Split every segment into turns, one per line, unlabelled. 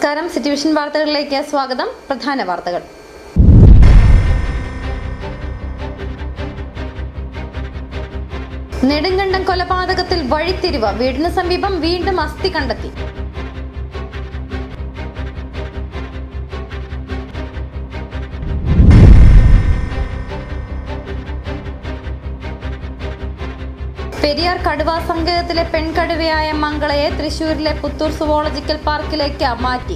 നമസ്കാരം. City vision വാർത്തകളിലേക്ക് സ്വാഗതം. പ്രധാന വാർത്തകൾ. നെടുങ്കണ്ടം കൊലപാതകത്തിൽ വഴിത്തിരിവ്. വീടിന് സമീപം വീണ്ടും അസ്ഥി കണ്ടെത്തി. പെരിയാർ കടുവാ സങ്കേതത്തിലെ പെൺകടുവയായ മംഗളയെ തൃശൂരിലെ പുത്തൂർ സുവോളജിക്കൽ പാർക്കിലേക്ക് മാറ്റി.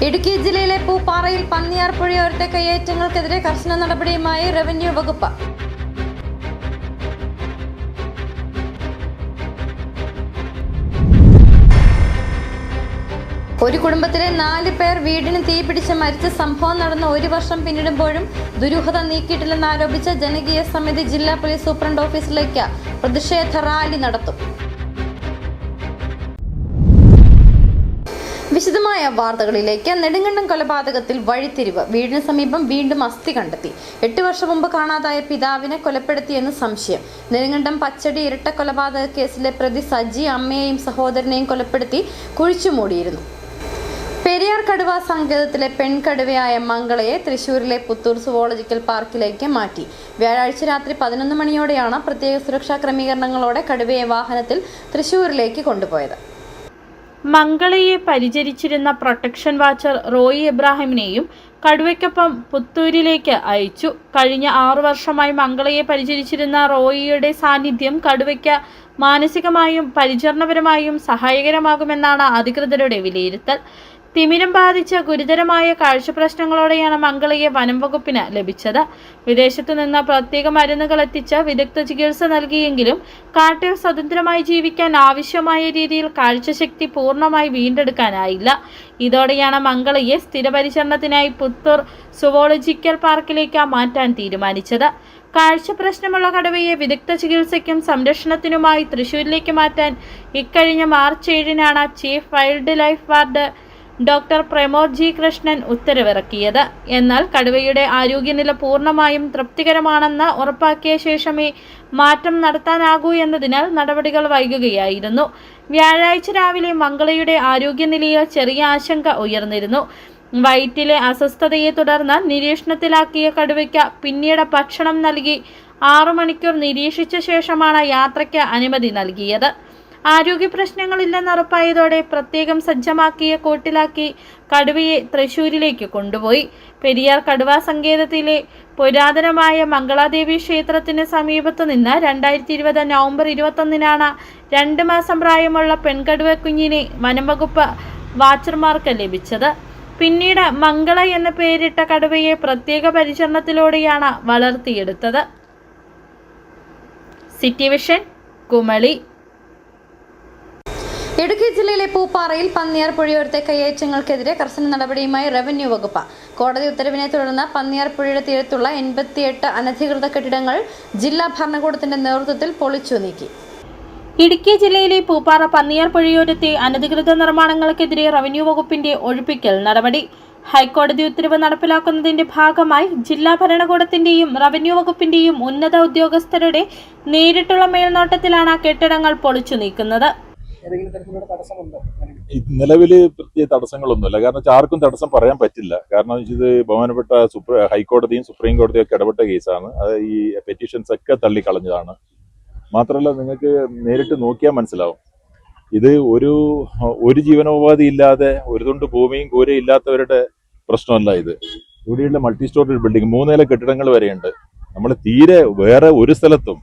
ഇടുക്കി ജില്ലയിലെ പൂപ്പാറയിൽ പന്നിയാർ പുഴയോരത്തെ കയ്യേറ്റങ്ങൾക്കെതിരെ കർശന നടപടിയുമായി റവന്യൂ വകുപ്പ്. ഒരു കുടുംബത്തിലെ 4 പേർ വീടിന് തീപിടിച്ച് മരിച്ച സംഭവം നടന്ന 1 വർഷം പിന്നിടുമ്പോഴും ദുരൂഹത നീക്കിയിട്ടില്ലെന്നാരോപിച്ച് ജനകീയ സമിതി ജില്ലാ പോലീസ് സൂപ്രണ്ട് ഓഫീസിലേക്ക് പ്രതിഷേധ റാലി നടത്തും. വിശദമായ വാർത്തകളിലേക്ക്. നെടുങ്കണ്ടം കൊലപാതകത്തിൽ വഴിത്തിരിവ്. വീടിന് സമീപം വീണ്ടും അസ്ഥി കണ്ടെത്തി. 8 വർഷം മുമ്പ് കാണാതായ പിതാവിനെ കൊലപ്പെടുത്തിയെന്ന് സംശയം. നെടുങ്കണ്ടം പച്ചടി ഇരട്ട കൊലപാതക കേസിലെ പ്രതി സജി അമ്മയെയും സഹോദരനെയും കൊലപ്പെടുത്തി കുഴിച്ചുമൂടിയിരുന്നു. പെരിയാർ കടുവാ സങ്കേതത്തിലെ പെൺകടുവയായ മംഗളയെ തൃശൂരിലെ പുത്തൂർ സുവോളജിക്കൽ പാർക്കിലേക്ക് മാറ്റി. വ്യാഴാഴ്ച രാത്രി 11 മണിയോടെയാണ് പ്രത്യേക സുരക്ഷാ ക്രമീകരണങ്ങളോടെ കടുവയെ വാഹനത്തിൽ തൃശൂരിലേക്ക് കൊണ്ടുപോയത്.
മംഗളയെ പരിചരിച്ചിരുന്ന പ്രൊട്ടക്ഷൻ വാച്ചർ റോയി എബ്രാഹിമിനെയും കടുവയ്ക്കൊപ്പം പുത്തൂരിലേക്ക് അയച്ചു. കഴിഞ്ഞ 6 വർഷമായി മംഗളയെ പരിചരിച്ചിരുന്ന റോയിയുടെ സാന്നിധ്യം കടുവയ്ക്ക് മാനസികമായും പരിചരണപരമായും സഹായകരമാകുമെന്നാണ് അധികൃതരുടെ വിലയിരുത്തൽ. തിമിരം ബാധിച്ച ഗുരുതരമായ കാഴ്ചപ്രശ്നങ്ങളോടെയാണ് മംഗളയെ വനം വകുപ്പിന് ലഭിച്ചത്. വിദേശത്തു നിന്ന് പ്രത്യേക മരുന്നുകൾ എത്തിച്ച് വിദഗ്ധ ചികിത്സ നൽകിയെങ്കിലും കാട്ടിൽ സ്വതന്ത്രമായി ജീവിക്കാൻ ആവശ്യമായ രീതിയിൽ കാഴ്ചശക്തി പൂർണ്ണമായി വീണ്ടെടുക്കാനായില്ല. ഇതോടെയാണ് മംഗളയെ സ്ഥിരപരിചരണത്തിനായി പുത്തൂർ സുവോളജിക്കൽ പാർക്കിലേക്ക് മാറ്റാൻ തീരുമാനിച്ചത്. കാഴ്ച പ്രശ്നമുള്ള കടുവയെ വിദഗ്ധ ചികിത്സയ്ക്കും സംരക്ഷണത്തിനുമായി തൃശൂരിലേക്ക് മാറ്റാൻ ഇക്കഴിഞ്ഞ മാർച്ച് 7-നാണ് chief wildlife ward doctor Pramod G Krishnan ഉത്തരവിറക്കിയത്. എന്നാൽ കടുവയുടെ ആരോഗ്യനില പൂർണ്ണമായും തൃപ്തികരമാണെന്ന് ഉറപ്പാക്കിയ ശേഷമേ മാറ്റം നടത്താനാകൂ എന്നതിനാൽ നടപടികൾ വൈകുകയായിരുന്നു. വ്യാഴാഴ്ച രാവിലെ മംഗളയുടെ ആരോഗ്യനിലയിൽ ചെറിയ ആശങ്ക ഉയർന്നിരുന്നു. വയറ്റിലെ അസ്വസ്ഥതയെ തുടർന്ന് നിരീക്ഷണത്തിലാക്കിയ കടുവയ്ക്ക് പിന്നീട് ഭക്ഷണം നൽകി 6 മണിക്കൂർ നിരീക്ഷിച്ച ശേഷമാണ് യാത്രയ്ക്ക് അനുമതി നൽകിയത്. ആരോഗ്യ പ്രശ്നങ്ങളില്ലെന്ന് ഉറപ്പായതോടെ പ്രത്യേകം സജ്ജമാക്കിയ കൂട്ടിലാക്കി കടുവയെ തൃശൂരിലേക്ക് കൊണ്ടുപോയി. പെരിയാർ കടുവാ സങ്കേതത്തിലെ പുരാതനമായ മംഗളാദേവി ക്ഷേത്രത്തിന് സമീപത്തു നിന്ന് 2020 നവംബർ 21-നാണ് 2 മാസം പ്രായമുള്ള പെൺകടുവ കുഞ്ഞിനെ വനംവകുപ്പ് വാച്ചർമാർക്ക് ലഭിച്ചത്. പിന്നീട് മംഗള എന്ന പേരിട്ട കടുവയെ പ്രത്യേക പരിചരണത്തിലൂടെയാണ് വളർത്തിയെടുത്തത്. City vision, Kumily.
ഇടുക്കി ജില്ലയിലെ പൂപ്പാറയിൽ പന്നിയാർ പുഴയോരത്തെ കയ്യേറ്റങ്ങൾക്കെതിരെ കർശന നടപടിയുമായി റവന്യൂ വകുപ്പ്. കോടതി ഉത്തരവിനെ തുടർന്ന് പന്നിയാർ പുഴയുടെ തീരത്തുള്ള 88 അനധികൃത കെട്ടിടങ്ങൾ ജില്ലാ ഭരണകൂടത്തിന്റെ നേതൃത്വത്തിൽ പൊളിച്ചു നീക്കി.
ഇടുക്കി ജില്ലയിലെ പൂപ്പാറ പന്നിയാർ പുഴയോരത്തെ അനധികൃത നിർമ്മാണങ്ങൾക്കെതിരെ റവന്യൂ വകുപ്പിന്റെ ഒഴിപ്പിക്കൽ നടപടി. ഹൈക്കോടതി ഉത്തരവ് നടപ്പിലാക്കുന്നതിന്റെ ഭാഗമായി ജില്ലാ ഭരണകൂടത്തിന്റെയും റവന്യൂ വകുപ്പിന്റെയും ഉന്നത ഉദ്യോഗസ്ഥരുടെ നേരിട്ടുള്ള മേൽനോട്ടത്തിലാണ് കെട്ടിടങ്ങൾ പൊളിച്ചു നീക്കുന്നത്.
നിലവില് പ്രത്യേക തടസ്സങ്ങളൊന്നുമില്ല. കാരണം ആർക്കും തടസ്സം പറയാൻ പറ്റില്ല. കാരണം ഇത് ബഹുമാനപ്പെട്ട ഹൈക്കോടതിയും സുപ്രീം കോടതിയും ഒക്കെ ഇടപെട്ട കേസാണ്. അത് ഈ പെറ്റീഷൻസ് ഒക്കെ തള്ളിക്കളഞ്ഞതാണ്. മാത്രമല്ല, നിങ്ങൾക്ക് നേരിട്ട് നോക്കിയാൽ മനസ്സിലാവും, ഇത് ഒരു ജീവനോപാധി ഇല്ലാതെ ഒരു തുണ്ട് ഭൂമിയും കൂരയും ഇല്ലാത്തവരുടെ പ്രശ്നമല്ല ഇത്. ഇവിടെയുള്ള മൾട്ടി സ്റ്റോറി ബിൽഡിംഗ് 3 നില കെട്ടിടങ്ങൾ വരെയുണ്ട്. നമ്മൾ തീരെ വേറെ ഒരു സ്ഥലത്തും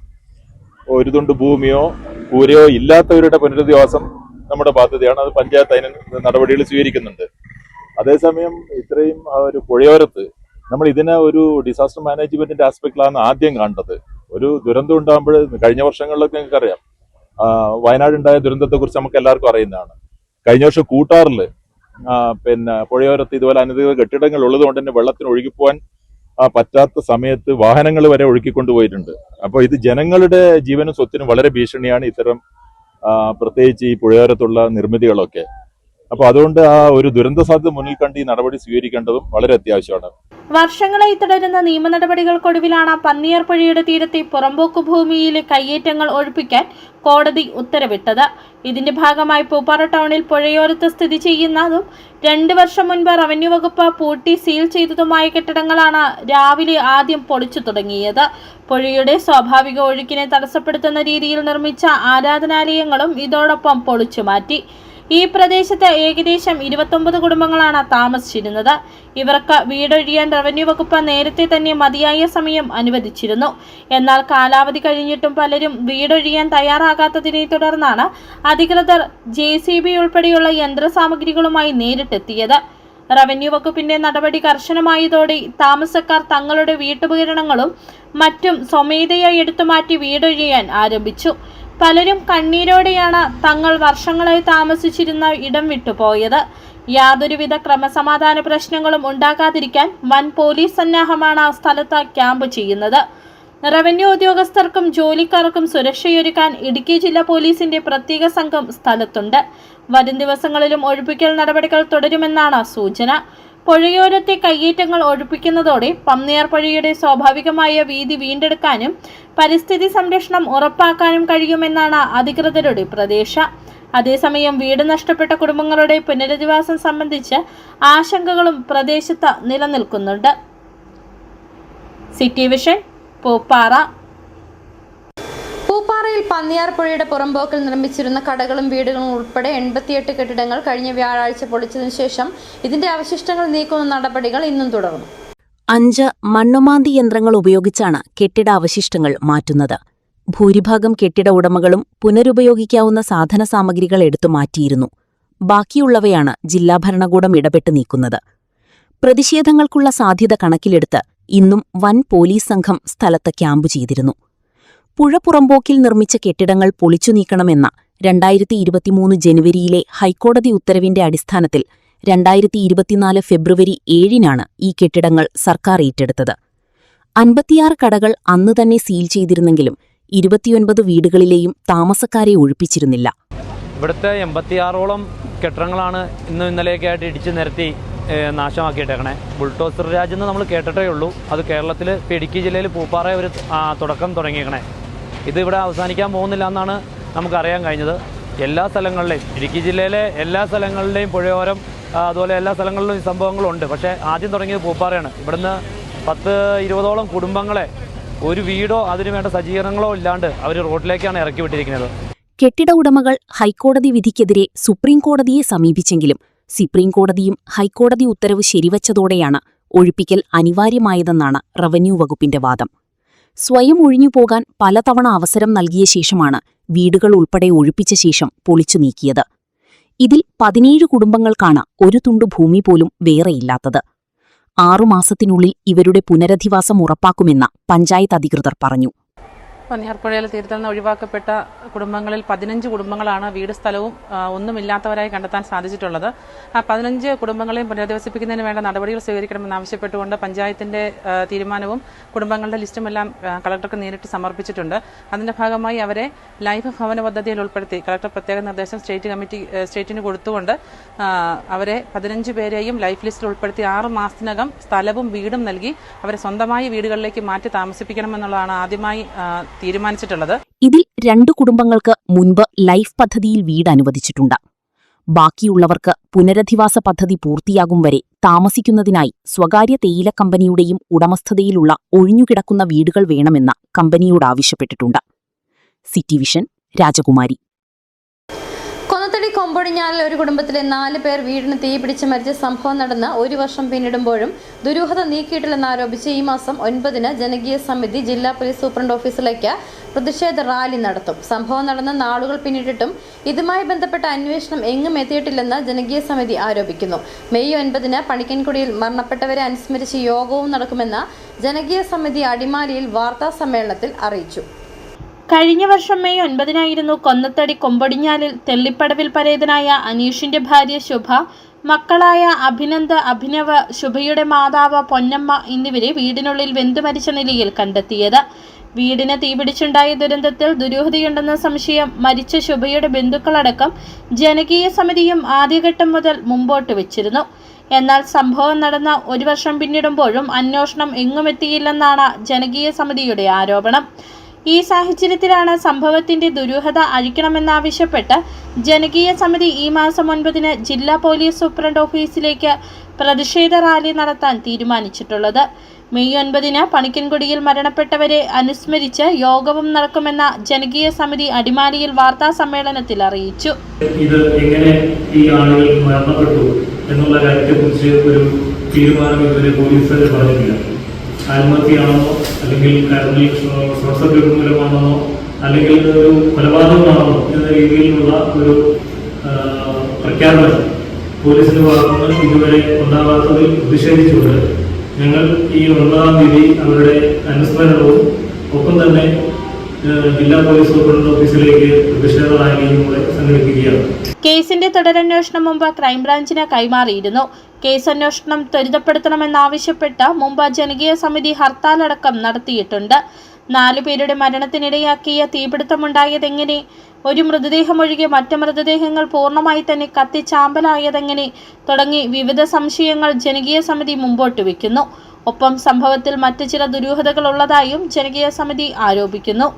ഒരു തുണ്ട് ഭൂമിയോ കൂരയോ ഇല്ലാത്തവരുടെ പുനരധിവാസം നമ്മുടെ ബാധ്യതയാണ്. അത് പഞ്ചായത്ത് അതിന് നടപടികൾ സ്വീകരിക്കുന്നുണ്ട്. അതേസമയം ഇത്രയും ഒരു പുഴയോരത്ത് നമ്മൾ ഇതിനെ ഒരു ഡിസാസ്റ്റർ മാനേജ്മെന്റിന്റെ ആസ്പെക്റ്റിലാണ് ആദ്യം കാണേണ്ടത്. ഒരു ദുരന്തം ഉണ്ടാകുമ്പോൾ കഴിഞ്ഞ വർഷങ്ങളിലൊക്കെ നിങ്ങൾക്ക് അറിയാം, വയനാട് ഉണ്ടായ ദുരന്തത്തെ കുറിച്ച് നമുക്ക് എല്ലാവർക്കും അറിയുന്നതാണ്. കഴിഞ്ഞ വർഷം കൂട്ടാറിൽ പുഴയോരത്ത് ഇതുപോലെ അനധികൃത കെട്ടിടങ്ങൾ ഉള്ളത് കൊണ്ട് തന്നെ വെള്ളത്തിന് ഒഴുകിപ്പോവാൻ പറ്റാത്ത സമയത്ത് വാഹനങ്ങൾ വരെ ഒഴുക്കിക്കൊണ്ടുപോയിട്ടുണ്ട്. അപ്പോൾ ഇത് ജനങ്ങളുടെ ജീവനും സ്വത്തിനും വളരെ ഭീഷണിയാണ് ഇത്തരം പ്രത്യേകിച്ച് ഈ പുഴയോരത്തുള്ള നിർമ്മിതികളൊക്കെ. അപ്പോൾ അതുകൊണ്ട് ആ ഒരു ദുരന്ത സാധ്യത മുന്നിൽ കണ്ട് ഈ നടപടി സ്വീകരിക്കേണ്ടതും വളരെ അത്യാവശ്യമാണ്.
വർഷങ്ങളായി തുടരുന്ന നിയമ നടപടികൾക്കൊടുവിലാണ് പന്നിയാർ പുഴയുടെ തീരത്തെ പുറമ്പോക്ക് ഭൂമിയിലെ കയ്യേറ്റങ്ങൾ ഒഴിപ്പിക്കാൻ കോടതി ഉത്തരവിട്ടത്. ഇതിന്റെ ഭാഗമായി പൂപ്പാറ ടൗണിൽ പുഴയോരത്ത് സ്ഥിതി ചെയ്യുന്നതും 2 വർഷം മുൻപ് റവന്യൂ വകുപ്പ് പൂട്ടി സീൽ ചെയ്തതുമായ കെട്ടിടങ്ങളാണ് രാവിലെ ആദ്യം പൊളിച്ചു തുടങ്ങിയത്. പുഴയുടെ സ്വാഭാവിക ഒഴുക്കിനെ തടസ്സപ്പെടുത്തുന്ന രീതിയിൽ നിർമ്മിച്ച ആരാധനാലയങ്ങളും ഇതോടൊപ്പം പൊളിച്ചു മാറ്റി. ഈ പ്രദേശത്ത് ഏകദേശം 29 കുടുംബങ്ങളാണ് താമസിച്ചിരുന്നത്. ഇവർക്ക് വീടൊഴിയാൻ റവന്യൂ വകുപ്പ് നേരത്തെ തന്നെ മതിയായ സമയം അനുവദിച്ചിരുന്നു. എന്നാൽ കാലാവധി കഴിഞ്ഞിട്ടും പലരും വീടൊഴിയാൻ തയ്യാറാകാത്തതിനെ തുടർന്നാണ് അധികൃതർ JCB ഉൾപ്പെടെയുള്ള യന്ത്രസാമഗ്രികളുമായി നേരിട്ടെത്തിയത്. റവന്യൂ വകുപ്പിന്റെ നടപടി കർശനമായതോടെ താമസക്കാർ തങ്ങളുടെ വീട്ടുപകരണങ്ങളും മറ്റും സ്വമേധയാ എടുത്തുമാറ്റി വീടൊഴിയാൻ ആരംഭിച്ചു. പലരും കണ്ണീരോടെയാണ് തങ്ങൾ വർഷങ്ങളായി താമസിച്ചിരുന്ന ഇടം വിട്ടുപോയത്. യാതൊരുവിധ ക്രമസമാധാന പ്രശ്നങ്ങളും ഉണ്ടാകാതിരിക്കാൻ വൻ പോലീസ് സന്നാഹമാണ് സ്ഥലത്ത് ക്യാമ്പ് ചെയ്യുന്നത്. റവന്യൂ ഉദ്യോഗസ്ഥർക്കും ജോലിക്കാർക്കും സുരക്ഷയൊരുക്കാൻ ഇടുക്കി ജില്ലാ പോലീസിന്റെ പ്രത്യേക സംഘം സ്ഥലത്തുണ്ട്. വരും ദിവസങ്ങളിലും ഒഴിപ്പിക്കൽ നടപടികൾ തുടരുമെന്നാണ് സൂചന. പുഴയോരത്തെ കയ്യേറ്റങ്ങൾ ഒഴിപ്പിക്കുന്നതോടെ പന്നിയാർ പുഴയുടെ സ്വാഭാവികമായ വീതി വീണ്ടെടുക്കാനും പരിസ്ഥിതി സംരക്ഷണം ഉറപ്പാക്കാനും കഴിയുമെന്നാണ് അധികൃതരുടെ പ്രതീക്ഷ. അതേസമയം വീട് നഷ്ടപ്പെട്ട കുടുംബങ്ങളുടെ പുനരധിവാസം സംബന്ധിച്ച് ആശങ്കകളും പ്രദേശത്ത് നിലനിൽക്കുന്നുണ്ട്. City vision, Pooppara.
പൂപ്പാറയിൽ പന്നിയാർ പുഴയുടെ പുറമ്പോക്കിൽ നിർമ്മിച്ചിരുന്ന കടകളും വീടുകളും ഉൾപ്പെടെ 88 കെട്ടിടങ്ങൾ കഴിഞ്ഞ വ്യാഴാഴ്ച പൊളിച്ചതിനു ശേഷം ഇതിന്റെ അവശിഷ്ടങ്ങൾ നീക്കുന്ന നടപടികൾ ഇന്നും തുടർന്നു.
5 മണ്ണുമാന്തി യന്ത്രങ്ങൾ ഉപയോഗിച്ചാണ് കെട്ടിട അവശിഷ്ടങ്ങൾ മാറ്റുന്നത്. ഭൂരിഭാഗം കെട്ടിട ഉടമകളും പുനരുപയോഗിക്കാവുന്ന സാധന സാമഗ്രികൾ എടുത്തു മാറ്റിയിരുന്നു. ബാക്കിയുള്ളവയാണ് ജില്ലാ ഭരണകൂടം ഇടപെട്ട് നീക്കുന്നത്. പ്രതിഷേധങ്ങൾക്കുള്ള സാധ്യത കണക്കിലെടുത്ത് ഇന്നും വൻ പോലീസ് സംഘം സ്ഥലത്ത് ക്യാമ്പ് ചെയ്തിരുന്നു. പുഴ പുറമ്പോക്കിൽ നിർമ്മിച്ച കെട്ടിടങ്ങൾ പൊളിച്ചു നീക്കണമെന്ന 2023 ജനുവരിയിലെ ഹൈക്കോടതി ഉത്തരവിന്റെ അടിസ്ഥാനത്തിൽ 2024 ഫെബ്രുവരി 7-നാണ് ഈ കെട്ടിടങ്ങൾ സർക്കാർ ഏറ്റെടുത്തത്. 56 കടകൾ അന്ന് തന്നെ സീൽ ചെയ്തിരുന്നെങ്കിലും 29 വീടുകളിലെയും താമസക്കാരെ ഒഴിപ്പിച്ചിരുന്നില്ല.
ഇവിടുത്തെ 86ഓളം കെട്ടിടങ്ങളാണ് ഇന്നും ഇന്നലെയൊക്കെയായിട്ട് ഇടിച്ചു നിരത്തി നാശമാക്കിയിട്ടേക്കണേ. ബുൾഡോസർ രാജ് എന്ന് നമ്മൾ കേട്ടിട്ടേ ഉള്ളൂ. അത് കേരളത്തിൽ ഇടുക്കി ജില്ലയിൽ പൂപ്പാറ ഒരു തുടക്കം തുടങ്ങിയേക്കണേ. ഇത് ഇവിടെ അവസാനിക്കാൻ പോകുന്നില്ല എന്നാണ് നമുക്കറിയാൻ കഴിഞ്ഞത്. എല്ലാ സ്ഥലങ്ങളിലെയും ഇടുക്കി ജില്ലയിലെ എല്ലാ സ്ഥലങ്ങളിലെയും പുഴയോരം അതുപോലെ എല്ലാ സ്ഥലങ്ങളിലും ഈ സംഭവങ്ങളുണ്ട്. പക്ഷേ ആദ്യം തുടങ്ങിയത് പൂപ്പാറയാണ്. ഇവിടുന്ന് 10-20ഓളം കുടുംബങ്ങളെ ഒരു വീടോ അതിനു വേണ്ട സജ്ജീകരണങ്ങളോ ഇല്ലാണ്ട് അവർ റോഡിലേക്കാണ് ഇറക്കി വിട്ടിരിക്കുന്നത്.
കെട്ടിട ഉടമകൾ ഹൈക്കോടതി വിധിക്കെതിരെ സുപ്രീംകോടതിയെ സമീപിച്ചെങ്കിലും സുപ്രീംകോടതിയും ഹൈക്കോടതി ഉത്തരവ് ശരിവച്ചതോടെയാണ് ഒഴിപ്പിക്കൽ അനിവാര്യമായതെന്നാണ് റവന്യൂ വകുപ്പിന്റെ വാദം. സ്വയം ഒഴിഞ്ഞുപോകാൻ പലതവണ അവസരം നൽകിയ ശേഷമാണ് വീടുകൾ ഉൾപ്പെടെ ഒഴിപ്പിച്ച ശേഷം പൊളിച്ചു നീക്കിയത്. ഇതിൽ 17 കുടുംബങ്ങൾക്കാണ് ഒരു തുണ്ടു ഭൂമി പോലും വേറെയില്ലാത്തത്. 6 മാസത്തിനുള്ളിൽ ഇവരുടെ പുനരധിവാസം ഉറപ്പാക്കുമെന്ന് പഞ്ചായത്ത് അധികൃതർ പറഞ്ഞു.
പന്നിയാർപ്പുഴയിലെ തീരത്തിൽ നിന്ന് ഒഴിവാക്കപ്പെട്ട കുടുംബങ്ങളിൽ 15 കുടുംബങ്ങളാണ് വീട് സ്ഥലവും ഒന്നുമില്ലാത്തവരായി കണ്ടെത്താൻ സാധിച്ചിട്ടുള്ളത്. ആ 15 കുടുംബങ്ങളെയും പുനരധിവസിപ്പിക്കുന്നതിന് വേണ്ട നടപടികൾ സ്വീകരിക്കണമെന്നാവശ്യപ്പെട്ടുകൊണ്ട് പഞ്ചായത്തിന്റെ തീരുമാനവും കുടുംബങ്ങളുടെ ലിസ്റ്റുമെല്ലാം കളക്ടർക്ക് നേരിട്ട് സമർപ്പിച്ചിട്ടുണ്ട്. അതിന്റെ ഭാഗമായി അവരെ ലൈഫ് ഭവന പദ്ധതിയിൽ ഉൾപ്പെടുത്തി കളക്ടർ പ്രത്യേക നിർദ്ദേശം സ്റ്റേറ്റിന് കൊടുത്തുകൊണ്ട് അവരെ 15 പേരെയും ലൈഫ് ലിസ്റ്റിൽ ഉൾപ്പെടുത്തി 6 മാസത്തിനകം സ്ഥലവും വീടും നൽകി അവരെ സ്വന്തമായി വീടുകളിലേക്ക് മാറ്റി താമസിപ്പിക്കണമെന്നുള്ളതാണ് ആദ്യമായി തീരുമാനിച്ചിട്ടുള്ളത്.
ഇതിൽ 2 കുടുംബങ്ങൾക്ക് മുൻപ് ലൈഫ് പദ്ധതിയിൽ വീട് അനുവദിച്ചിട്ടുണ്ട്. ബാക്കിയുള്ളവർക്ക് പുനരധിവാസ പദ്ധതി പൂർത്തിയാകും വരെ താമസിക്കുന്നതിനായി സ്വകാര്യ തേയില കമ്പനിയുടെയും ഉടമസ്ഥതയിലുള്ള ഒഴിഞ്ഞുകിടക്കുന്ന വീടുകൾ വേണമെന്ന് കമ്പനിയോട് ആവശ്യപ്പെട്ടിട്ടുണ്ട്. സിറ്റി വിഷൻ, രാജകുമാരി.
കൊന്നത്തടി കൊമ്പൊടിഞ്ഞാലിൽ ഒരു കുടുംബത്തിലെ 4 പേർ വീടിന് തീ പിടിച്ച് മരിച്ച സംഭവം നടന്ന് 1 വർഷം പിന്നിടുമ്പോഴും ദുരൂഹത നീക്കിയിട്ടില്ലെന്നാരോപിച്ച് ഈ മാസം 9-ന് ജനകീയ സമിതി ജില്ലാ പോലീസ് സൂപ്രണ്ട് ഓഫീസിലേക്ക് പ്രതിഷേധ റാലി നടത്തും. സംഭവം നടന്ന നാളുകൾ പിന്നിട്ടിട്ടും ഇതുമായി ബന്ധപ്പെട്ട അന്വേഷണം എങ്ങും എത്തിയിട്ടില്ലെന്ന് ജനകീയ സമിതി ആരോപിക്കുന്നു. മെയ് 9-ന് പണിക്കൻകുടിയിൽ മരണപ്പെട്ടവരെ അനുസ്മരിച്ച് യോഗവും നടക്കുമെന്ന് ജനകീയ സമിതി അടിമാലിയിൽ വാർത്താ സമ്മേളനത്തിൽ അറിയിച്ചു.
കഴിഞ്ഞ വർഷം മെയ് 9-നായിരുന്നു കൊന്നത്തടി കൊമ്പൊടിഞ്ഞാലിൽ തെള്ളിപ്പടവിൽ പരേതനായ അനീഷിന്റെ ഭാര്യ ശുഭ, മക്കളായ അഭിനന്ദ്, അഭിനവ്, ശുഭയുടെ മാതാവ് പൊന്നമ്മ എന്നിവരെ വീടിനുള്ളിൽ വെന്തുമരിച്ച നിലയിൽ കണ്ടെത്തിയത്. വീടിന് തീപിടിച്ചുണ്ടായ ദുരന്തത്തിൽ ദുരൂഹതയുണ്ടെന്ന സംശയം മരിച്ച ശുഭയുടെ ബന്ധുക്കളടക്കം ജനകീയ സമിതിയും ആദ്യഘട്ടം മുതൽ മുമ്പോട്ട് വെച്ചിരുന്നു. എന്നാൽ സംഭവം നടന്ന 1 വർഷം പിന്നിടുമ്പോഴും അന്വേഷണം എങ്ങുമെത്തിയില്ലെന്നാണ് ജനകീയ സമിതിയുടെ ആരോപണം. ഈ സാഹചര്യത്തിലാണ് സംഭവത്തിന്റെ ദുരൂഹത അഴിക്കണമെന്നാവശ്യപ്പെട്ട് ജനകീയ സമിതി ഈ മാസം 9-ന് ജില്ലാ പോലീസ് സൂപ്രണ്ട് ഓഫീസിലേക്ക് പ്രതിഷേധ റാലി നടത്താൻ തീരുമാനിച്ചിട്ടുള്ളത്. മെയ് 9-ന് പണിക്കൻകുടിയിൽ മരണപ്പെട്ടവരെ അനുസ്മരിച്ച് യോഗവും നടക്കുമെന്ന ജനകീയ സമിതി അടിമാലിയിൽ വാർത്താ സമ്മേളനത്തിൽ അറിയിച്ചു.
ഇത് എങ്ങനെ ഈ ആളുകൾ മരണപ്പെട്ടു എന്നുള്ള കാര്യത്തെക്കുറിച്ച് ഒരു തീരുമാനം ഇതുവരെ പോലീസ് പറഞ്ഞിട്ടില്ല. ആത്മഹത്യയാണെന്നോ അല്ലെങ്കിൽ കരുണി ശ്വാസഗതി മൂലമാണെന്നോ അല്ലെങ്കിൽ ഒരു കൊലപാതകമാണെന്നോ എന്ന രീതിയിലുള്ള ഒരു പ്രഖ്യാപനം പോലീസിന്റെ ഭാഗത്തുനിന്ന് ഇതുവരെ ഉണ്ടാകാത്തതിൽ പ്രതിഷേധിച്ചുകൊണ്ട് ഞങ്ങൾ ഈ 9-ാം തീയതി അവരുടെ അനുസ്മരണവും ഒപ്പം തന്നെ ജില്ലാ പോലീസ് സൂപ്രണ്ട് ഓഫീസിലേക്ക് പ്രതിഷേധ റാലിയും കൂടെ സംഘടിപ്പിക്കുകയാണ്.
കേസിന്റെ തുടരന്വേഷണം മുമ്പ് ക്രൈംബ്രാഞ്ചിന് കൈമാറിയിരുന്നു. കേസ് അന്വേഷണം ത്വരിതപ്പെടുത്തണമെന്നാവശ്യപ്പെട്ട് മുമ്പ് ജനകീയ സമിതി ഹർത്താലടക്കം നടത്തിയിട്ടുണ്ട്. 4 പേരുടെ മരണത്തിനിടയാക്കിയ തീപിടുത്തമുണ്ടായതെങ്ങനെ, ഒരു മൃതദേഹമൊഴികെ മറ്റ് മൃതദേഹങ്ങൾ പൂർണ്ണമായി തന്നെ കത്തിച്ചാമ്പലായതെങ്ങനെ തുടങ്ങി വിവിധ സംശയങ്ങൾ ജനകീയ സമിതി മുമ്പോട്ട് വയ്ക്കുന്നു. ഒപ്പം സംഭവത്തിൽ മറ്റ് ചില ദുരൂഹതകൾ ഉള്ളതായും ജനകീയ സമിതി ആരോപിക്കുന്നു.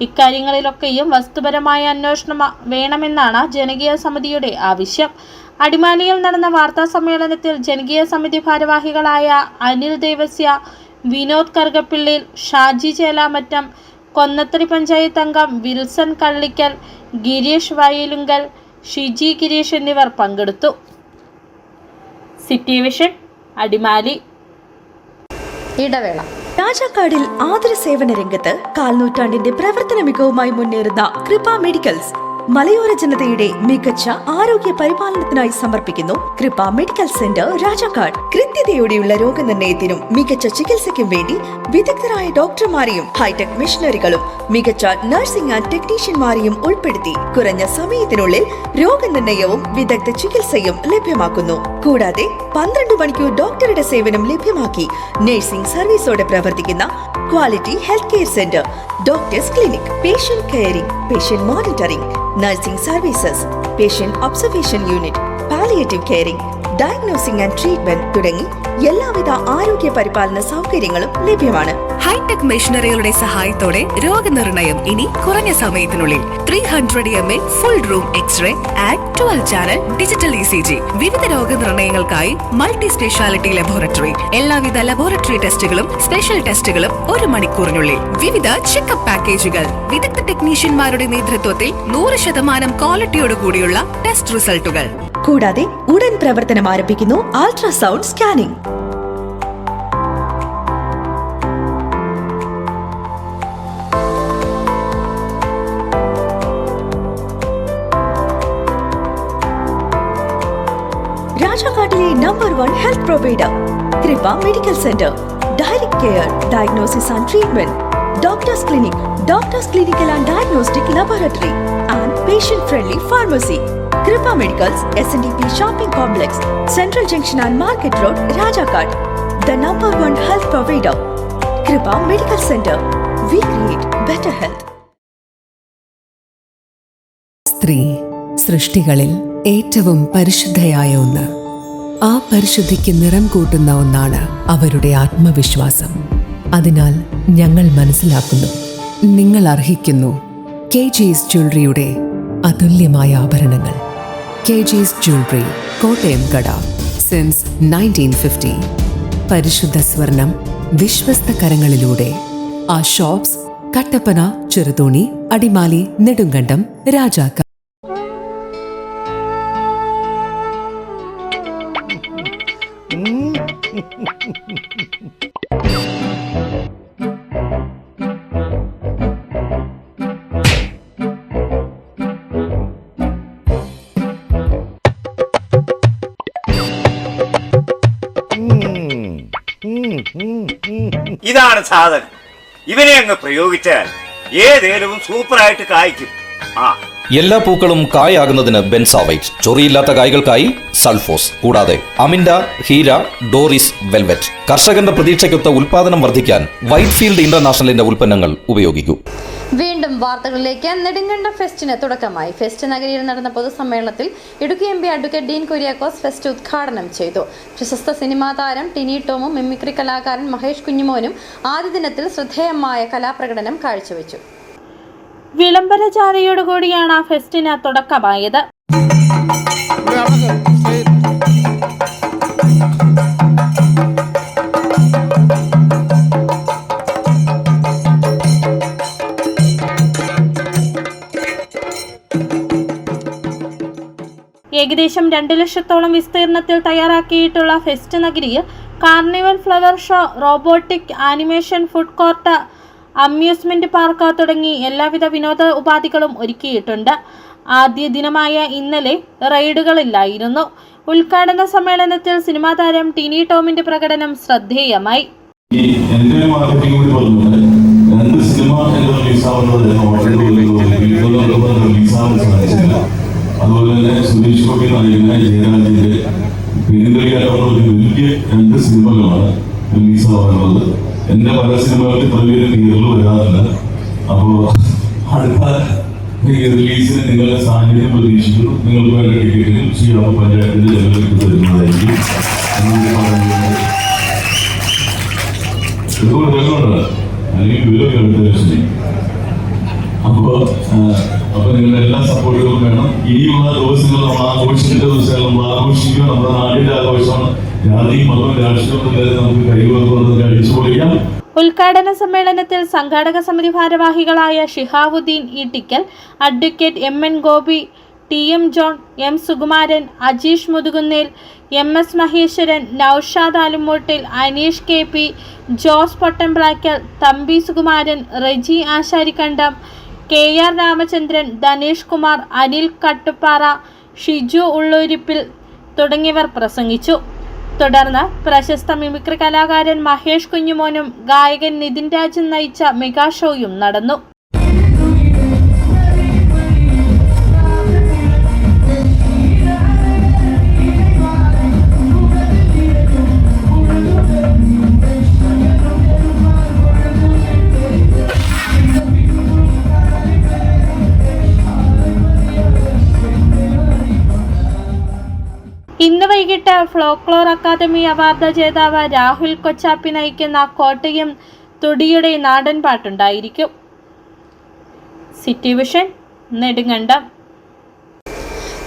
ഇക്കാര്യങ്ങളിലൊക്കെയും വസ്തുപരമായ അന്വേഷണം വേണമെന്നാണ് ജനകീയ സമിതിയുടെ ആവശ്യം. അടിമാലിയിൽ നടന്ന വാർത്താ സമ്മേളനത്തിൽ ജനകീയ സമിതി ഭാരവാഹികളായ അനിൽ ദേവസ്യ, വിനോദ് കറുകപ്പിള്ളിൽ, ഷാജി ചേലാമറ്റം, കൊന്നത്തടി പഞ്ചായത്ത് അംഗം വിൽസൺ കള്ളിക്കൽ, ഗിരീഷ് വയലുങ്കൽ, ഷിജി ഗിരീഷ് എന്നിവർ പങ്കെടുത്തു. City vision, Adimali.
ഇടവേള.
രാജാക്കാടിൽ ആതുര സേവന രംഗത്ത് 1/4 നൂറ്റാണ്ടിന്റെ പ്രവർത്തന മികവുമായി മുന്നേറുന്ന കൃപ മെഡിക്കൽസ് മലയോര ജനതയുടെ മികച്ച ആരോഗ്യ പരിപാലനത്തിനായി സമർപ്പിക്കുന്നു കൃപ മെഡിക്കൽ സെന്റർ രാജാക്കാട്. കൃത്യതയോടെയുള്ള രോഗനിർണയത്തിനും മികച്ച ചികിത്സയ്ക്കും വേണ്ടി വിദഗ്ധരായ ഡോക്ടർമാരെയും ഹൈടെക് മെഷീനറികളും മികച്ച നഴ്സിംഗ് ആൻഡ് ടെക്നീഷ്യന്മാരെയും ഉൾപ്പെടുത്തി കുറഞ്ഞ സമയത്തിനുള്ളിൽ രോഗനിർണയവും വിദഗ്ധ ചികിത്സയും ലഭ്യമാക്കുന്നു. കൂടാതെ 12 മണിക്കൂർ ഡോക്ടറുടെ സേവനം ലഭ്യമാക്കി നഴ്സിംഗ് സർവീസോടെ പ്രവർത്തിക്കുന്ന quality health care centre, doctors clinic, patient caring, patient monitoring, nursing services, patient observation unit, palliative caring, diagnosing and treatment തുടങ്ങി എല്ലാവിധ ആരോഗ്യ പരിപാലന സൗകര്യങ്ങളും ലഭ്യമാണ്.
ഹൈടെക് മെഷീനറികളുടെ സഹായത്തോടെ രോഗനിർണയം ഇനി കുറഞ്ഞ സമയത്തിനുള്ളിൽ. 300 ml full room x-ray and 12 channel digital ECG. വിവിധ രോഗനിർണയങ്ങൾക്കായി മൾട്ടി സ്പെഷ്യാലിറ്റി ലബോറട്ടറി. എല്ലാവിധ ലബോറട്ടറി ടെസ്റ്റുകളും സ്പെഷ്യൽ ടെസ്റ്റുകളും 1 മണിക്കൂറിനുള്ളിൽ. വിവിധ ചെക്കപ്പ് പാക്കേജുകൾ. വിദഗ്ധ ടെക്നീഷ്യന്മാരുടെ നേതൃത്വത്തിൽ 100% ക്വാളിറ്റിയോടുകൂടിയുള്ള ടെസ്റ്റ് റിസൾട്ടുകൾ.
കൂടാതെ ഉടൻ പ്രവർത്തനം ആരംഭിക്കുന്നു അൾട്രാസൗണ്ട് സ്കാനിംഗ്. രാജാക്കാട്ടിലെ number 1 health provider Kripa medical centre. Direct care, diagnosis and treatment, doctors clinic, doctors clinical and diagnostic laboratory and patient friendly pharmacy. Kripa medicals, SNDP shopping complex, central junction and market road, Rajakkad. The number 1 health provider, Kripa medical centre. We create better health.
സ്ത്രീ സൃഷ്ടികളിൽ ഏറ്റവും പരിശുദ്ധയായ ഒന്ന്. ആ പരിശുദ്ധിക്ക് നിറം കൂട്ടുന്ന ഒന്നാണ് അവരുടെ ആത്മവിശ്വാസം. അതിനാൽ ഞങ്ങൾ മനസ്സിലാക്കുന്നു, നിങ്ങൾ അർഹിക്കുന്നു KG's ജ്വല്ലറിയുടെ അതുല്യമായ ആഭരണങ്ങൾ. KG's ജ്വല്ലറി, കോട്ടയം കട, സിൻസ് 1950. പരിശുദ്ധ സ്വർണം വിശ്വസ്ത കരങ്ങളിലൂടെ. ആ ഷോപ്സ് കട്ടപ്പന, ചെറുതോണി, അടിമാലി, നെടുങ്കണ്ടം, രാജാക്കാട്.
ഇതാണ് സാധനം. ഇവനെ അങ്ങ് പ്രയോഗിച്ചാൽ ഏതേലും സൂപ്പറായിട്ട് കായ്ക്കും. ആ എല്ലാ പൂക്കളും കായാകുന്നതിന് ബെൻസാവൈറ്റ്, ചൊറിയില്ലാത്ത കായ്കൾക്കായി സൾഫോസ്, കൂടാതെ അമിൻഡ, ഹീര, ഡോറിസ്, വെൽവെറ്റ്. കർഷകന്റെ പ്രതീക്ഷയ്ക്കൊത്ത ഉൽപാദനം വർദ്ധിക്കാൻ വൈറ്റ്ഫീൽഡ് ഇന്റർനാഷണലിന്റെ ഉൽപ്പന്നങ്ങൾ ഉപയോഗിക്കൂ.
വീണ്ടും വാർത്തകളിലേക്ക്. നെടുങ്കണ്ടം ഫെസ്റ്റിന് തുടക്കമായി. ഫെസ്റ്റ് നഗരിയിൽ നടന്ന പൊതുസമ്മേളനത്തിൽ Idukki M P advocate Dean Kuriakose fest ഉദ്ഘാടനം ചെയ്തു. പ്രശസ്ത സിനിമാ താരം ടിനി ടോമും മിമിക്രി കലാകാരൻ മഹേഷ് കുഞ്ഞുമോനും ആദ്യ ദിനത്തിൽ ശ്രദ്ധേയമായ കലാപ്രകടനം കാഴ്ചവെച്ചു.
വിളംബര ജാഥയോടുകൂടിയാണ് ഫെസ്റ്റിന് തുടക്കമായത്. ഏകദേശം 2 ലക്ഷത്തോളം വിസ്തീർണത്തിൽ തയ്യാറാക്കിയിട്ടുള്ള ഫെസ്റ്റ് നഗരിയിൽ carnival, flower show, robotic animation, food court, amusement park തുടങ്ങി എല്ലാവിധ വിനോദ ഉപാധികളും ഒരുക്കിയിട്ടുണ്ട്. ആദ്യ ദിനമായ ഇന്നലെ റൈഡുകളില്ലായിരുന്നു. ഉദ്ഘാടന സമ്മേളനത്തിൽ സിനിമാ താരം ടിനി ടോമിന്റെ പ്രകടനം ശ്രദ്ധേയമായി.
അതുപോലെ തന്നെ സുരേഷ് ഗോപി നായകന ജയരാജന്റെ പെരുന്തലിയായിട്ടുള്ള വലിയ 2 സിനിമകളാണ് റിലീസാവാറുള്ളത്. എന്റെ പല സിനിമകൾക്ക് വലിയൊരു തിയേറ്ററിൽ വരാറില്ല. അപ്പോൾ അടുത്ത റിലീസിന് നിങ്ങളുടെ സാന്നിധ്യം പ്രതീക്ഷിക്കുന്നു. നിങ്ങൾക്ക് വേണ്ട ടിക്കറ്റുകൾ ശ്രീരാമ പഞ്ചായത്തിന്റെ ജനങ്ങൾക്ക് തരുന്നതായിരിക്കും. അല്ലെങ്കിൽ വിവരം അപ്പൊ നിങ്ങളുടെ എല്ലാ സപ്പോർട്ടുകളും വേണം. ഇനിയുള്ള ദിവസങ്ങൾ നമ്മൾ ആഘോഷിക്കേണ്ട ദിവസങ്ങൾ നമ്മൾ ആഘോഷിക്കുക. നമ്മുടെ നാടിന്റെ ആഘോഷമാണ്. ജാതിയും മതവും രാഷ്ട്രീയവും നമുക്ക് കൈവർക്ക് അടിച്ചു പൊളിക്കാം.
ഉദ്ഘാടന സമ്മേളനത്തിൽ സംഘാടക സമിതി ഭാരവാഹികളായ Shihabuddin Eettikkal, advocate M N. Gopi, T M. John, M. Sukumaran, Ajeesh Muthukunnel, M S. Maheshwaran, Naushad Alumoottil, Aneesh K P., Jose Pottanplakkal, Thampi Sukumaran, Reji Asharikkandam, K R. Ramachandran, Dhanesh Kumar, Anil Kattuppara, Shiju Ulloorippil തുടങ്ങിയവർ പ്രസംഗിച്ചു. തുടർന്ന് പ്രശസ്ത മിമിക്രി കലാകാരൻ മഹേഷ് കുഞ്ഞുമോനും ഗായകൻ നിതിൻ രാജും നയിച്ച മെഗാ ഷോയും നടന്നു. ഇന്ന് വൈകിട്ട് ഫോക്ലോർ അക്കാദമി അവാർഡ് ജേതാവ് രാഹുൽ കൊച്ചാപ്പി നയിക്കുന്ന കോട്ടയം തുടിയുടെ നാടൻ പാട്ടുണ്ടായിരിക്കും. City vision, Nedumkandam.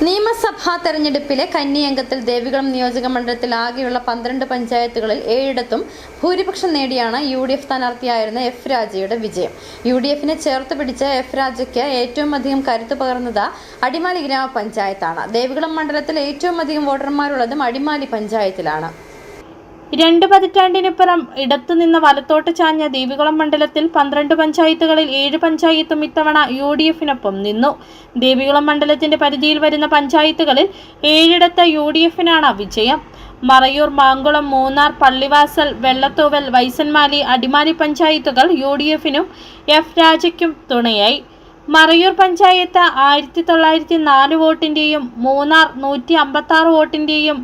നിയമസഭാ തെരഞ്ഞെടുപ്പിലെ കന്നിയംഗത്തിൽ ദേവികുളം നിയോജക മണ്ഡലത്തിൽ ആകെയുള്ള 12 പഞ്ചായത്തുകളിൽ 7ഇടത്തും ഭൂരിപക്ഷം നേടിയാണ് UDF സ്ഥാനാർത്ഥിയായിരുന്ന എഫ് രാജയുടെ വിജയം. UDFനെ ചേർത്ത് പിടിച്ച എഫ് രാജയ്ക്ക് ഏറ്റവും അധികം കരുത്തു പകർന്നത് അടിമാലി ഗ്രാമപഞ്ചായത്താണ്. ദേവികുളം മണ്ഡലത്തിൽ ഏറ്റവും അധികം വോട്ടർമാരുള്ളതും അടിമാലി പഞ്ചായത്തിലാണ്.
2 പതിറ്റാണ്ടിനിപ്പുറം ഇടത്തുനിന്ന് വലത്തോട്ട് ചാഞ്ഞ ദേവികുളം മണ്ഡലത്തിൽ 12 പഞ്ചായത്തുകളിൽ 7 പഞ്ചായത്തും ഇത്തവണ UDFിനൊപ്പം നിന്നു. ദേവികുളം മണ്ഡലത്തിന്റെ പരിധിയിൽ വരുന്ന പഞ്ചായത്തുകളിൽ 7ഇടത്ത് UDFിനാണ് വിജയം. മറയൂർ, മാങ്കുളം, മൂന്നാർ, പള്ളിവാസൽ, വെള്ളത്തൂവൽ, വൈസന്മാലി, അടിമാലി പഞ്ചായത്തുകൾ UDFിനും എഫ് രാജയ്ക്കും തുണയായി. മറയൂർ പഞ്ചായത്ത് 1904 വോട്ടിന്റെയും മൂന്നാർ 156 വോട്ടിന്റെയും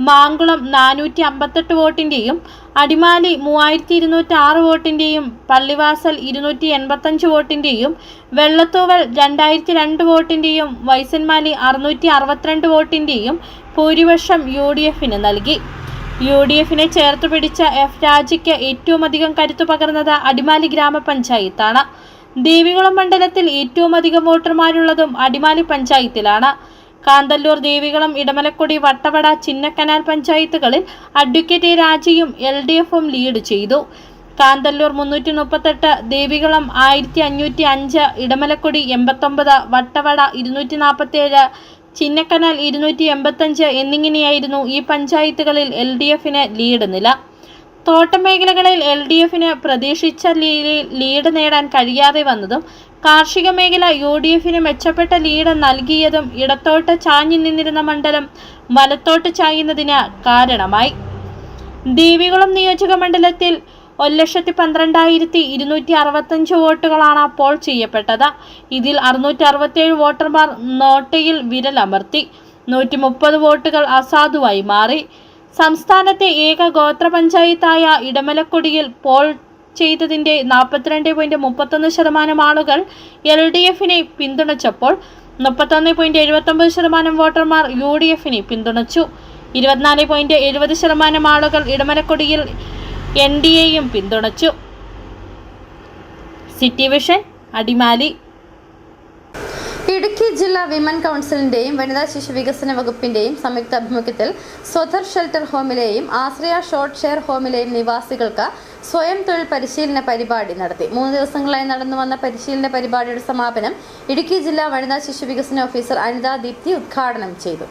മാങ്കുളം 458 വോട്ടിന്റെയും അടിമാലി 3206 വോട്ടിന്റെയും പള്ളിവാസൽ 285 വോട്ടിന്റെയും വെള്ളത്തൂവൽ 2002 വോട്ടിന്റെയും വൈസന്മാലി 662 വോട്ടിന്റെയും ഭൂരിപക്ഷം UDFിന് നൽകി. UDFിനെ ചേർത്ത് പിടിച്ച എഫ് രാജയ്ക്ക് ഏറ്റവും അധികം കരുത്തു പകർന്നത് അടിമാലി ഗ്രാമപഞ്ചായത്താണ്. ദേവികുളം മണ്ഡലത്തിൽ ഏറ്റവും അധികം വോട്ടർമാരുള്ളതും അടിമാലി പഞ്ചായത്തിലാണ്. കാന്തല്ലൂർ, ദേവികുളം, ഇടമലക്കുടി, വട്ടവട, ചിന്നക്കനാൽ പഞ്ചായത്തുകളിൽ അഡ്വക്കേറ്റ് രാജയും LDFും ലീഡ് ചെയ്തു. കാന്തല്ലൂർ 338, ദേവികുളം 1505, ഇടമലക്കുടി 89, വട്ടവട 247, ചിന്നക്കനാൽ 285 എന്നിങ്ങനെയായിരുന്നു ഈ പഞ്ചായത്തുകളിൽ LDFിന് ലീഡ് നില. തോട്ടം മേഖലകളിൽ LDFിന് പ്രതീക്ഷിച്ച ലീഡ് നേടാൻ കഴിയാതെ വന്നതും കാർഷിക മേഖല UDFിന് മെച്ചപ്പെട്ട ലീഡ് നൽകിയതും ഇടത്തോട്ട് ചാഞ്ഞു നിന്നിരുന്ന മണ്ഡലം വലത്തോട്ട് ചായുന്നതിന് കാരണമായി. ദേവികുളം നിയോജക മണ്ഡലത്തിൽ 1,12,265 വോട്ടുകളാണ് പോൾ ചെയ്യപ്പെട്ടത്. ഇതിൽ 667 വോട്ടർമാർ നോട്ടയിൽ വിരലമർത്തി. 130 വോട്ടുകൾ അസാധുവായി മാറി. സംസ്ഥാനത്തെ ഏക ഗോത്ര പഞ്ചായത്തായ ഇടമലക്കുടിയിൽ പോൾ ചെയ്തതിന്റെ 42.31% ആളുകൾ LDFിനെ പിന്തുണച്ചപ്പോൾ 31.79% വോട്ടർമാർ UDFിനെ പിന്തുണച്ചു. 24.70% ആളുകൾ ഇടമലക്കുടിയിൽ NDAയും പിന്തുണച്ചു. City vision, Adimali.
ഇടുക്കി ജില്ലാ വിമൻ കൗൺസിലിന്റെയും വനിതാ ശിശു വികസന വകുപ്പിന്റെയും സംയുക്താഭിമുഖ്യത്തിൽ സ്വധർ ഷെൽട്ടർ ഹോമിലെയും ആശ്രയ ഷോർട്ട് ഷെയർ ഹോമിലെയും നിവാസികൾക്ക് സ്വയം തൊഴിൽ പരിശീലന പരിപാടി നടത്തി. 3 ദിവസങ്ങളായി നടന്നുവന്ന പരിശീലന പരിപാടിയുടെ സമാപനം ഇടുക്കി ജില്ലാ വനിതാ ശിശു വികസന ഓഫീസർ അനിത ദീപ്തി ഉദ്ഘാടനം ചെയ്തു.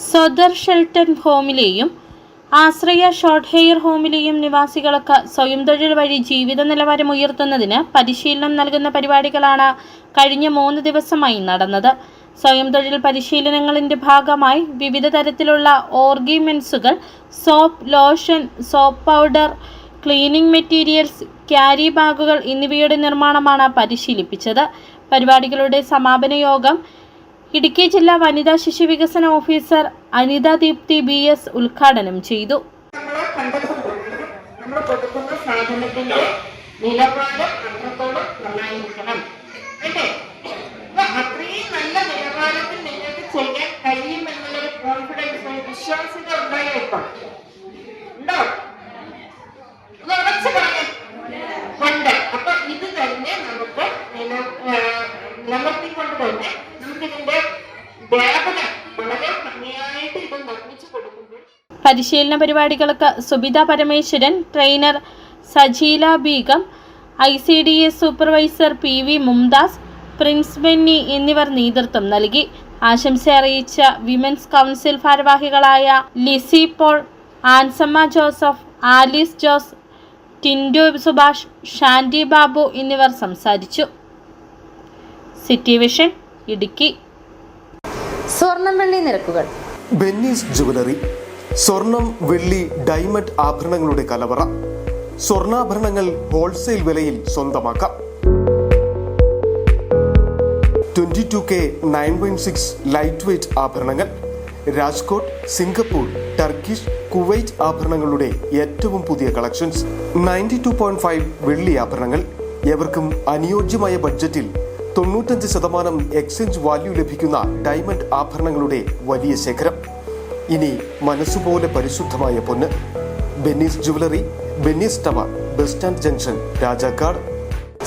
സ്വധർ ഷെൽട്ടർ ഹോമിലെയും ആശ്രയ ഷോർട്ട് ഹെയർ ഹോമിലെയും നിവാസികൾക്ക് സ്വയം തൊഴിൽ വഴി ജീവിത നിലവാരം ഉയർത്തുന്നതിന് പരിശീലനം നൽകുന്ന പരിപാടികളാണ് കഴിഞ്ഞ 3 ദിവസമായി നടന്നത്. സ്വയം തൊഴിൽ പരിശീലനങ്ങളുടെ ഭാഗമായി വിവിധ തരത്തിലുള്ള ഓർഗിമെന്റ്സുകൾ, soap, lotion, soap powder, cleaning materials, carry ബാഗുകൾ എന്നിവയുടെ നിർമ്മാണമാണ് പരിശീലിപ്പിച്ചത്. പരിപാടികളുടെ സമാപന യോഗം ഇടുക്കി ജില്ലാ വനിതാ ശിശു വികസന ഓഫീസർ അനിത ദീപ്തി BS ഉദ്ഘാടനം ചെയ്തു.
നമ്മൾ കൊടുക്കുന്ന സാധനത്തിന്റെ നിലവാരം അത്രത്തോളം നന്നായിരിക്കണം. അത്രയും നല്ല നിലവാരത്തിൽ നിങ്ങൾക്ക് ചെയ്യാൻ കഴിയുമെന്നുള്ളൊരു കോൺഫിഡൻസ്, വിശ്വാസ്യത ഉണ്ടായോ? ഇപ്പം ഉണ്ടോ? ഉറച്ചു പറയാൻ ഉണ്ട്. അപ്പൊ ഇത് തന്നെ നമുക്ക് നിലനിർത്തിക്കൊണ്ട് തന്നെ നമുക്കിതിന്റെ വ്യാപനം വളരെ ഭംഗിയായിട്ട് ഇത് നിർമ്മിച്ചു കൊടുക്കുമ്പോൾ
പരിശീലന പരിപാടികൾക്ക് Subitha Parameswaran, trainer Sajeela Begum, ICDS supervisor PV Mumtaz, Prince Benny എന്നിവർ നേതൃത്വം നൽകി. ആശംസ അറിയിച്ച വിമൻസ് കൗൺസിൽ ഭാരവാഹികളായ Lissy Paul, Ansamma Joseph, Alice Jose, Tindu Subhash, Shandy Babu എന്നിവർ സംസാരിച്ചു. City vision, Idukki.
സ്വർണം വെള്ളി നിരക്കുകൾ.
ബെന്നീസ് ജുവലറി, സ്വർണം, വെള്ളി, ഡയമണ്ട് ആഭരണങ്ങളുടെ കലവറ. സ്വർണ്ണാഭരണങ്ങൾ ഹോൾസെയിൽ വിലയിൽ സ്വന്തമാക്കാം. 22K 9.6 ലൈറ്റ് വെയ്റ്റ് ആഭരണങ്ങൾ. രാജ്കോട്ട്, സിംഗപ്പൂർ, ടർക്കിഷ്, കുവൈറ്റ് ആഭരണങ്ങളുടെ ഏറ്റവും പുതിയ കളക്ഷൻസ്. 92.5 വെള്ളി ആഭരണങ്ങൾ. ഏവർക്കും അനുയോജ്യമായ ബഡ്ജറ്റിൽ 95% എക്സ്ചേഞ്ച് വാല്യൂ ലഭിക്കുന്ന ഡയമണ്ട് ആഭരണങ്ങളുടെ വലിയ ശേഖരം. ഇനി മനസ്സുപോലെ പരിശുദ്ധമായ പൊന്ന്. Benny's jewellery, Benny's tower, bus stand junction, Rajakkad.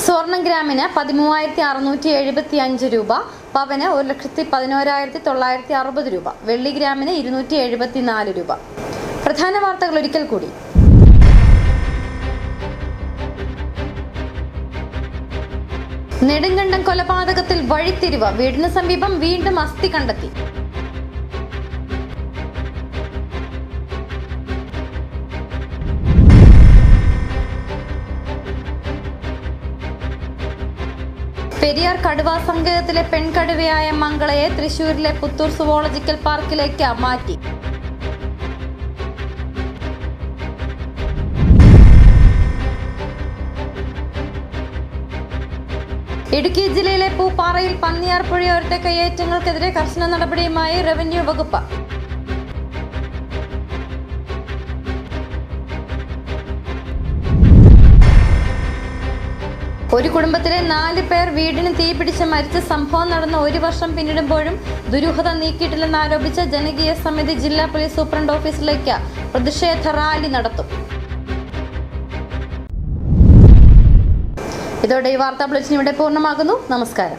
സ്വർണം ഗ്രാമിന് 13,675 രൂപ, പവന് 1,11,960 രൂപ, വെള്ളി ഗ്രാമിന് 274 രൂപ. പ്രധാന വാർത്തകൾ ഒരിക്കൽ കൂടി. നെടുങ്കണ്ടം കൊലപാതകത്തിൽ വഴിത്തിരിവ്, വീടിന് സമീപം വീണ്ടും അസ്ഥി കണ്ടെത്തി. പെരിയാർ കടുവാ സങ്കേതത്തിലെ പെൺകടുവയായ മംഗളയെ തൃശൂരിലെ പുത്തൂർ സുവോളജിക്കൽ പാർക്കിലേക്ക് മാറ്റി. ഇടുക്കി ജില്ലയിലെ പൂപ്പാറയിൽ പന്നിയാർ പുഴയോരത്തെ കയ്യേറ്റങ്ങൾക്കെതിരെ കർശന നടപടിയുമായി റവന്യൂ വകുപ്പ്. ഒരു കുടുംബത്തിലെ 4 പേർ വീടിന് തീപിടിച്ച് മരിച്ച സംഭവം നടന്ന 1 വർഷം പിന്നിടുമ്പോഴും ദുരൂഹത നീക്കിയിട്ടില്ലെന്നാരോപിച്ച് ജനകീയ സമിതി ജില്ലാ പോലീസ് സൂപ്രണ്ട് ഓഫീസിലേക്ക് പ്രതിഷേധ റാലി നടത്തും. ഇതോടെ ഈ വാർത്താ ബുള്ളറ്റിൻ ഇവിടെ പൂർണ്ണമാകുന്നു. നമസ്കാരം.